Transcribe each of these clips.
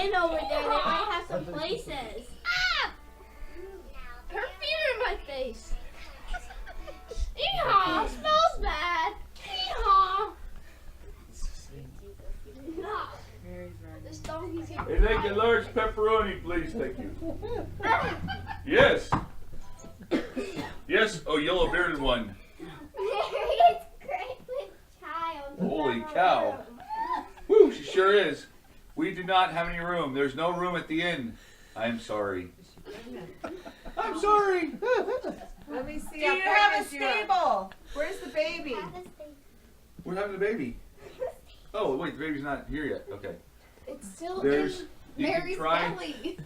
in over there. They might have some places. Ah! Her feet are in my face. Yeehaw! Smells bad. Yeehaw! This donkey's here. Hey, make a large pepperoni, please. Thank you. Yes. Yes. Oh, yellow bearded one. It's great with child. Holy cow. Woo, she sure is. We do not have any room. There's no room at the inn. I'm sorry. I'm sorry. Let me see. Do you have a stable? Where's the baby? We're having a baby. Oh, wait, the baby's not here yet. Okay. It's still There's, in you can Mary's try, belly.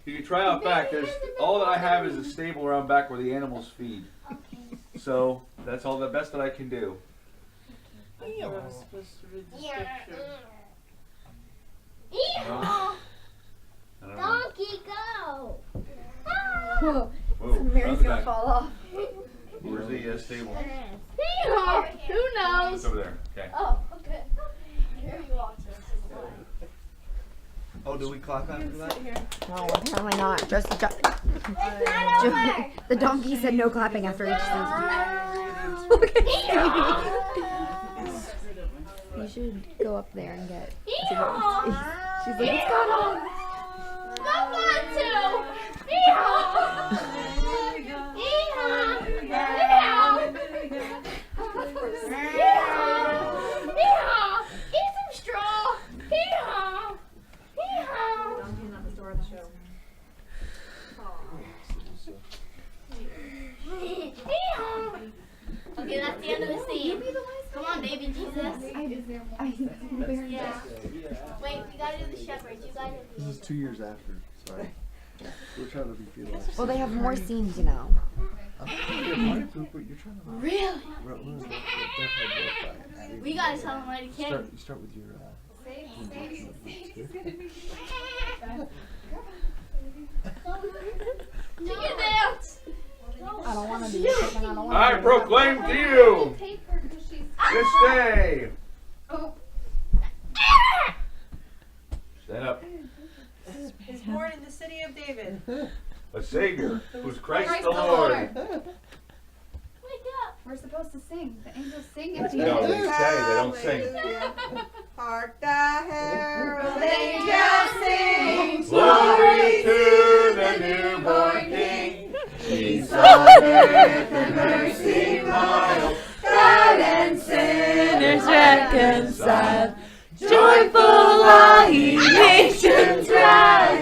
you can try out back. There's, all that I have is a stable around back where the animals feed. So, that's all the best that I can do. I was supposed to read the scripture. Yeehaw! I don't know. Donkey, go! Whoa. Whoa, Mary's how's gonna that? fall off. Where's the stable? Yeehaw! Who knows? It's over there. Okay. Oh, okay. Here you are. Oh, do we clock on for that? No, apparently not. Just It's not over. the donkey said no clapping after each season. You should go up there and get. Yeehaw! She's like, what's going on? Love one too. Yeehaw! Yeehaw! Yeehaw! Yeehaw! Yeehaw! Get some straw. Yeehaw! Yeehaw! Donkey's not the star of the show. Yeehaw! Okay, that's the end of the scene. Come on, baby Jesus. Yeah. Wait, we gotta do the shepherds. You gotta do This is 2 years after. Sorry. We're trying to be fearless. Well, they have more scenes, you know. You're trying to. Really? Definitely We gotta tell them where to kick. You start with your. You can dance. I don't want to be. I don't want I proclaim to you this day. Stand up. Is born in the city of David. A Savior who's Christ the Lord. Wake up. We're supposed to sing. The angels sing at the No, end. they say, they don't sing. Hark the herald angels sing. Glory to the newborn King. Peace on earth and mercy mild. God and sinners reconciled. Joyful all ye nations rise.